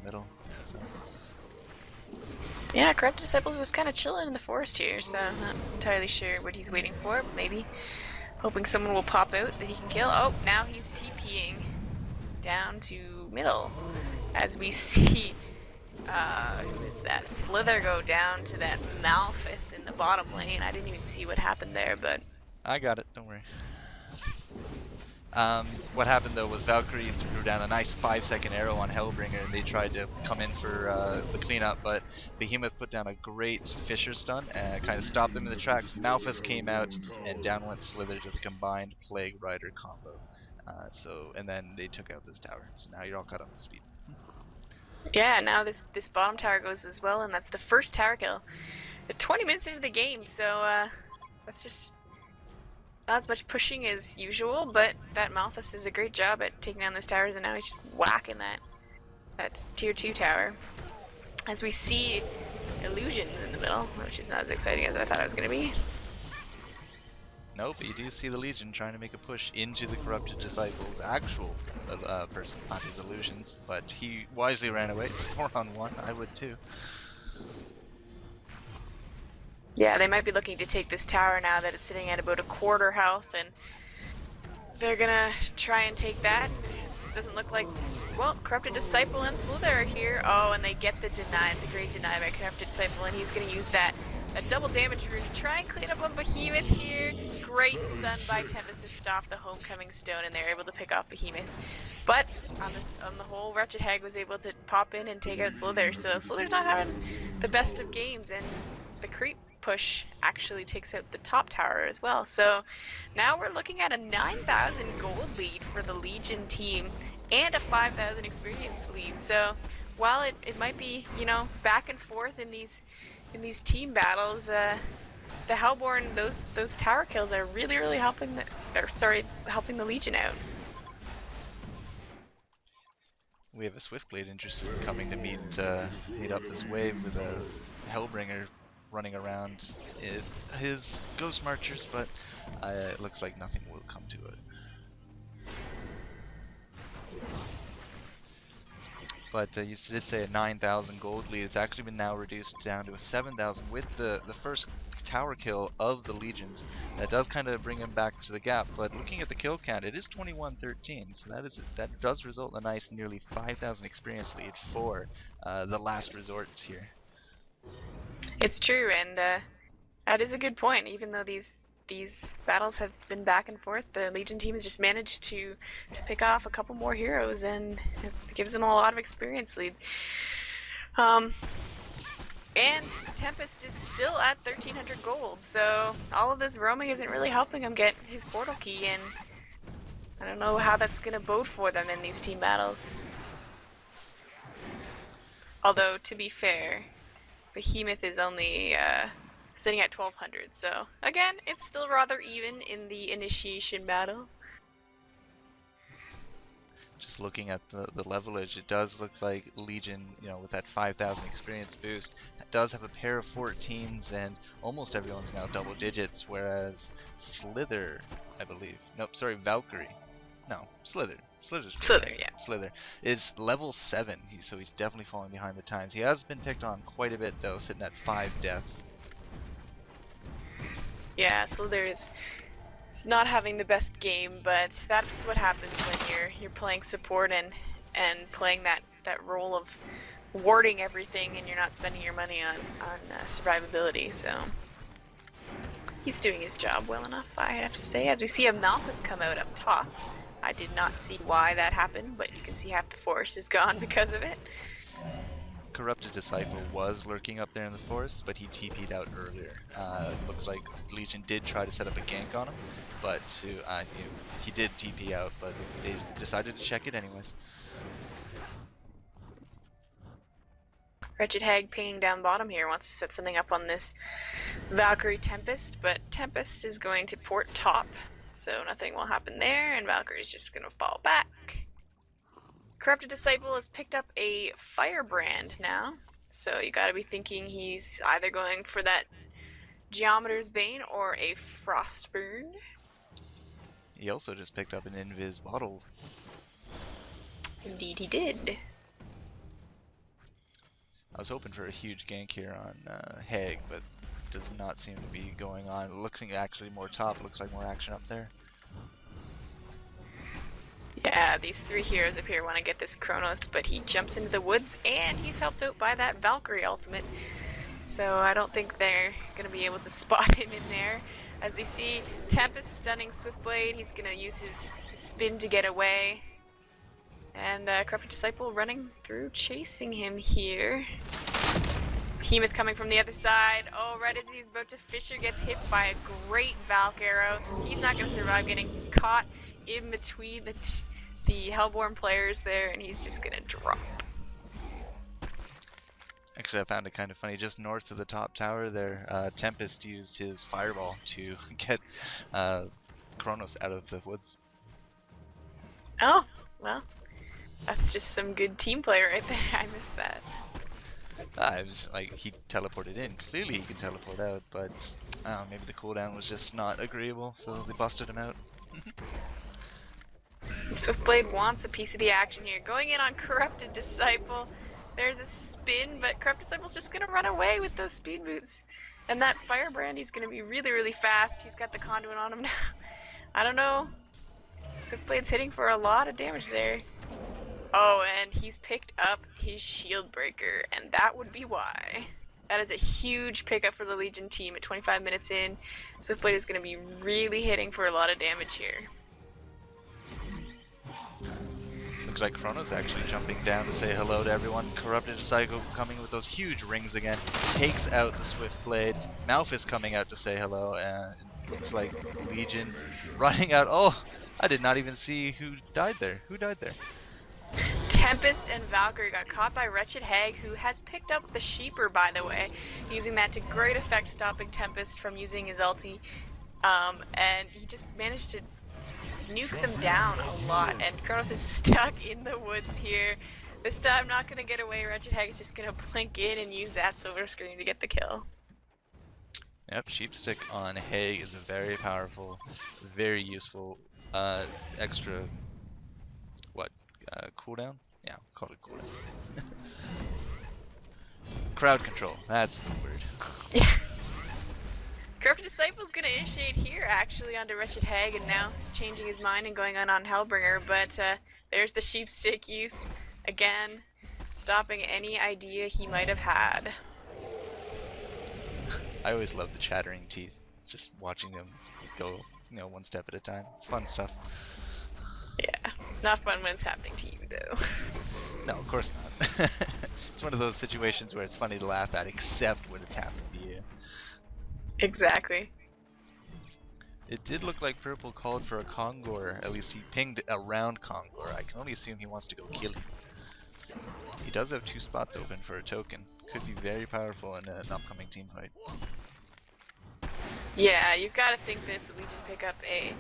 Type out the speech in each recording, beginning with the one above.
middle. So. Yeah, Corrupted Disciple's just kind of chilling in the forest here, so I'm not entirely sure what he's waiting for, but maybe hoping someone will pop out that he can kill. Oh, now he's TPing down to middle as we see, who is that? Slither go down to that Malphus in the bottom lane. I didn't even see what happened there, but... I got it, don't worry. What happened though was Valkyrie threw down a nice 5-second arrow on Hellbringer and they tried to come in for the cleanup, but Behemoth put down a great Fisher stun and kind of stopped them in the tracks. Malphus came out and down went Slither to the combined Plague Rider combo. And then they took out this tower. So now you're all caught up to speed. Yeah, now this bottom tower goes as well, and that's the first tower kill. 20 minutes into the game, so that's just not as much pushing as usual, but that Malphus does a great job at taking down those towers, and now he's just whacking that tier 2 tower. As we see illusions in the middle, which is not as exciting as I thought it was going to be. Nope, you do see the Legion trying to make a push into the Corrupted Disciple's actual person, not his illusions, but he wisely ran away. 4-on-1, I would too. Yeah, they might be looking to take this tower now that it's sitting at about a quarter health, and they're gonna try and take that. It doesn't look like, well, Corrupted Disciple and Slither are here. Oh, and they get the deny. It's a great deny by Corrupted Disciple, and he's gonna use that double damage rune to try and clean up on Behemoth here. Great stun by Tempest to stop the homecoming stone, and they're able to pick off Behemoth. But on the whole, Wretched Hag was able to pop in and take out Slither, so Slither's not having the best of games, and the creep push actually takes out the top tower as well. So now we're looking at a 9,000 gold lead for the Legion team and a 5,000 experience lead. So while it might be, you know, back and forth in these team battles, the Hellborn, those tower kills are really helping helping the Legion out. We have a Swiftblade interested in coming to meet up this wave with a Hellbringer running around his Ghost Marchers, but it looks like nothing will come to it. But you did say a 9,000 gold lead. It's actually been now reduced down to a 7,000 with the first tower kill of the Legions. That does kind of bring him back to the gap, but looking at the kill count, it is 21-13, so that does result in a nice nearly 5,000 experience lead for the last resort here. It's true, and that is a good point. Even though these battles have been back and forth, the Legion team has just managed to pick off a couple more heroes, and it gives them a lot of experience leads. And Tempest is still at 1,300 gold, so all of this roaming isn't really helping him get his portal key, and I don't know how that's going to bode for them in these team battles. Although, to be fair, Behemoth is only sitting at 1,200, so again, it's still rather even in the initiation battle. Just looking at the levelage, it does look like Legion, you know, with that 5,000 experience boost, does have a pair of 14s, and almost everyone's now double digits, whereas Slither, I believe, nope, sorry, Valkyrie, no, Slither is level 7, so he's definitely falling behind the times. He has been picked on quite a bit though, sitting at 5 deaths. Yeah, Slither is not having the best game, but that's what happens when you're playing support and playing that role of warding everything, and you're not spending your money on survivability. So he's doing his job well enough, I have to say. As we see a Malphus come out up top, I did not see why that happened, but you can see half the forest is gone because of it. Corrupted Disciple was lurking up there in the forest, but he TP'd out earlier. Looks like Legion did try to set up a gank on him, but he did TP out, but they decided to check it anyways. Wretched Hag pinging down bottom here, wants to set something up on this Valkyrie Tempest, but Tempest is going to port top, so nothing will happen there, and Valkyrie's just going to fall back. Corrupted Disciple has picked up a Firebrand now, so you gotta be thinking he's either going for that Geometer's Bane or a Frostburn. He also just picked up an Invis bottle. Indeed he did. I was hoping for a huge gank here on Hag, but does not seem to be going on. It looks actually more top. Looks like more action up there. Yeah, these three heroes up here want to get this Kronos, but he jumps into the woods and he's helped out by that Valkyrie ultimate. So I don't think they're going to be able to spot him in there. As they see Tempest stunning Swiftblade, he's going to use his spin to get away. And Corrupted Disciple running through, chasing him here. Behemoth coming from the other side. Oh, right as he's about to Fisher gets hit by a great Valk arrow. He's not going to survive getting caught in between the Hellborn players there, and he's just going to drop. Actually, I found it kind of funny. Just north of the top tower there, Tempest used his fireball to get Kronos out of the woods. Oh, well, that's just some good team play right there. I missed that. It was like he teleported in. Clearly he can teleport out, but maybe the cooldown was just not agreeable, so they busted him out. Swiftblade wants a piece of the action here. Going in on Corrupted Disciple. There's a spin, but Corrupted Disciple's just going to run away with those speed boots. And that Firebrand, he's going to be really, really fast. He's got the conduit on him now. I don't know. Swiftblade's hitting for a lot of damage there. Oh, and he's picked up his shield breaker, and that would be why. That is a huge pickup for the Legion team at 25 minutes in. Swiftblade is going to be really hitting for a lot of damage here. Looks like Kronos actually jumping down to say hello to everyone. Corrupted Disciple coming with those huge rings again. Takes out the Swiftblade. Malphus coming out to say hello, and it looks like Legion running out. Oh, I did not even see who died there. Who died there? Tempest and Valkyrie got caught by Wretched Hag, who has picked up the Sheeper, by the way, using that to great effect, stopping Tempest from using his ulti, and he just managed to nuke them down a lot, and Kronos is stuck in the woods here. This time not going to get away. Wretched Hag is just going to blink in and use that silver screen to get the kill. Yep, Sheepstick on Hag is a very powerful, very useful extra cooldown? Yeah, I'll call it cooldown. Crowd control, that's the word. Yeah. Corrupted Disciple's gonna initiate here actually onto Wretched Hag, and now changing his mind and going on Hellbringer, but there's the Sheepstick use again, stopping any idea he might have had. I always love the chattering teeth, just watching them go, one step at a time. It's fun stuff. Yeah, not fun when it's happening to you, though. No, of course not. It's one of those situations where it's funny to laugh at, except when it's happening to you. Exactly. It did look like Purple called for a Kongor, at least he pinged around Kongor. I can only assume he wants to go kill him. He does have 2 spots open for a token. Could be very powerful in an upcoming team fight. Yeah, you've got to think that if the Legion pick up a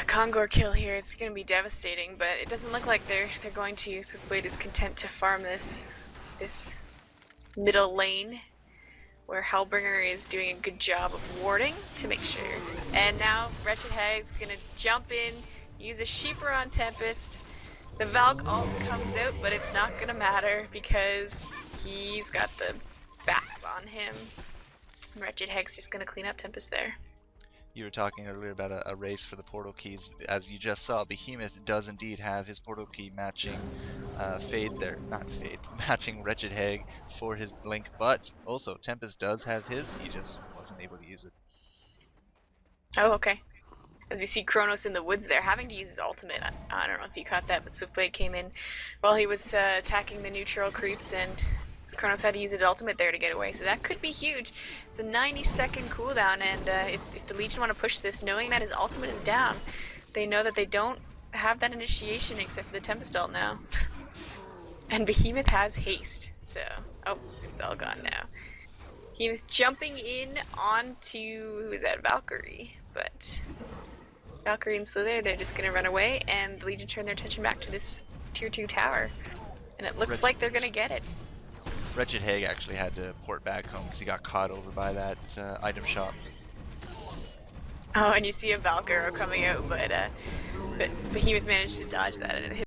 Kongor kill here, it's going to be devastating, but it doesn't look like they're going to. Swiftblade is content to farm this middle lane, where Hellbringer is doing a good job of warding to make sure. And now Wretched Hag's going to jump in, use a Sheeper on Tempest. The Valk ult comes out, but it's not going to matter because he's got the bats on him. Wretched Hag's just going to clean up Tempest there. You were talking earlier about a race for the portal keys. As you just saw, Behemoth does indeed have his portal key matching matching Wretched Hag for his blink, but also Tempest does have his, he just wasn't able to use it. Oh, okay. As we see Kronos in the woods there, having to use his ultimate. I don't know if you caught that, but Swiftblade came in while he was attacking the neutral creeps, and Kronos had to use his ultimate there to get away, so that could be huge. It's a 90-second cooldown, and if the Legion want to push this, knowing that his ultimate is down, they know that they don't have that initiation except for the Tempest ult now. And Behemoth has haste, so... oh, it's all gone now. He was jumping in onto... who is that? Valkyrie, but... Valkyrie and Slither, they're just going to run away, and the Legion turn their attention back to this tier 2 tower. And it looks like they're going to get it. Wretched Hag actually had to port back home because he got caught over by that item shop. Oh, and you see a Valk arrow coming out, but Behemoth managed to dodge that, and it hit